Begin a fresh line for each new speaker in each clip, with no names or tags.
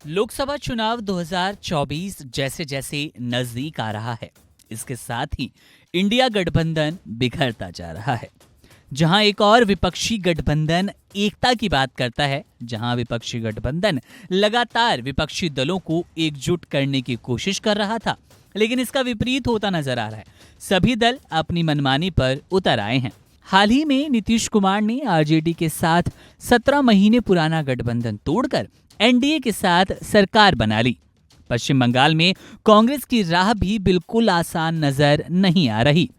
लोकसभा चुनाव 2024 जैसे जैसे नजदीक आ रहा है, इसके साथ ही इंडिया गठबंधन बिखरता जा रहा है। जहां एक और विपक्षी गठबंधन एकता की बात करता है, जहां विपक्षी गठबंधन लगातार विपक्षी दलों को एकजुट करने की कोशिश कर रहा था, लेकिन इसका विपरीत होता नजर आ रहा है। सभी दल अपनी मनमानी पर उतर आए हैं। हाल ही में नीतीश कुमार ने आरजेडी के साथ 17 महीने पुराना गठबंधन तोड़कर एनडीए के साथ सरकार बना ली। पश्चिम बंगाल में कांग्रेस की राह भी बिल्कुल आसान नजर नहीं आ रही।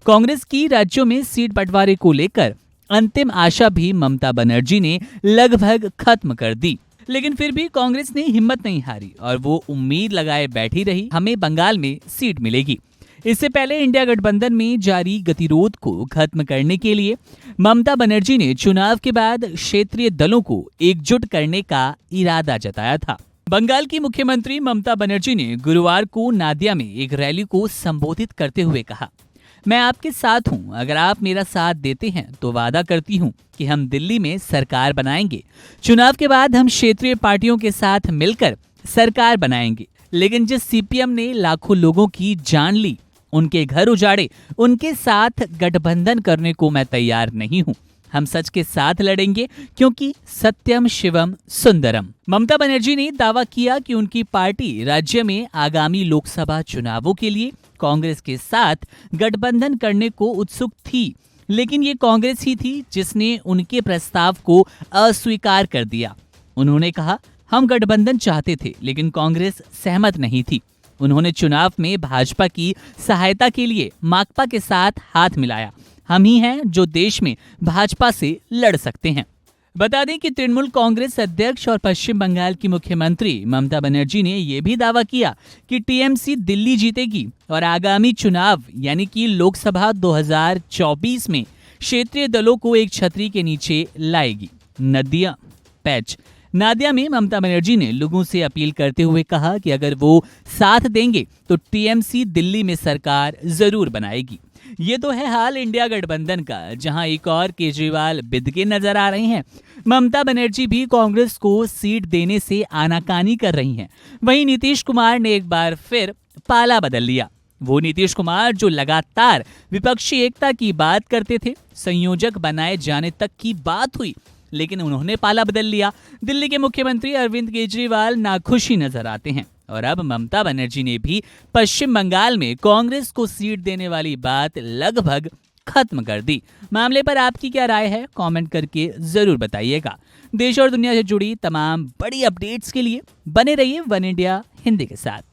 कांग्रेस की राज्यों में सीट बंटवारे को लेकर अंतिम आशा भी ममता बनर्जी ने लगभग खत्म कर दी, लेकिन फिर भी कांग्रेस ने हिम्मत नहीं हारी और वो उम्मीद लगाए बैठी रही, हमें बंगाल में सीट मिलेगी। इससे पहले इंडिया गठबंधन में जारी गतिरोध को खत्म करने के लिए ममता बनर्जी ने चुनाव के बाद क्षेत्रीय दलों को एकजुट करने का इरादा जताया था। बंगाल की मुख्यमंत्री ममता बनर्जी ने गुरुवार को नादिया में एक रैली को संबोधित करते हुए कहा, मैं आपके साथ हूं। अगर आप मेरा साथ देते हैं तो वादा करती हूं कि हम दिल्ली में सरकार बनाएंगे। चुनाव के बाद हम क्षेत्रीय पार्टियों के साथ मिलकर सरकार बनाएंगे। लेकिन जिस सीपीएम ने लाखों लोगों की जान ली, उनके घर उजाड़े, उनके साथ गठबंधन करने को मैं तैयार नहीं हूं। हम सच के साथ लड़ेंगे, क्योंकि सत्यम शिवम सुंदरम। ममता बनर्जी ने दावा किया कि उनकी पार्टी राज्य में आगामी लोकसभा चुनावों के लिए कांग्रेस के साथ गठबंधन करने को उत्सुक थी, लेकिन ये कांग्रेस ही थी जिसने उनके प्रस्ताव को अस्वीकार कर दिया। उन्होंने कहा, हम गठबंधन चाहते थे, लेकिन कांग्रेस सहमत नहीं थी। उन्होंने चुनाव में भाजपा की सहायता के लिए माकपा के साथ हाथ मिलाया। हम ही हैं जो देश में भाजपा से लड़ सकते हैं। बता दें कि तृणमूल कांग्रेस अध्यक्ष और पश्चिम बंगाल की मुख्यमंत्री ममता बनर्जी ने यह भी दावा किया कि टीएमसी दिल्ली जीतेगी और आगामी चुनाव यानी कि लोकसभा 2024 में क्षेत्रीय दलों को एक छतरी के नीचे लाएगी। नादिया में ममता बनर्जी ने लोगों से अपील करते हुए कहा कि अगर वो साथ देंगे तो टीएमसी दिल्ली में सरकार जरूर बनाएगी। ये तो है हाल इंडिया गठबंधन का, जहां एक और केजरीवाल बिदके नजर आ रहे हैं। ममता बनर्जी भी कांग्रेस को सीट देने से आनाकानी कर रही हैं। वहीं नीतीश कुमार ने एक बार फिर पाला बदल लिया। वो नीतीश कुमार जो लगातार विपक्षी एकता की बात करते थे, संयोजक बनाए जाने तक की बात हुई, लेकिन उन्होंने पाला बदल लिया। दिल्ली के मुख्यमंत्री अरविंद केजरीवाल नाखुश नजर आते हैं और अब ममता बनर्जी ने भी पश्चिम बंगाल में कांग्रेस को सीट देने वाली बात लगभग खत्म कर दी। मामले पर आपकी क्या राय है, कमेंट करके जरूर बताइएगा। देश और दुनिया से जुड़ी तमाम बड़ी अपडेट्स के लिए बने रहिए वन इंडिया हिंदी के साथ।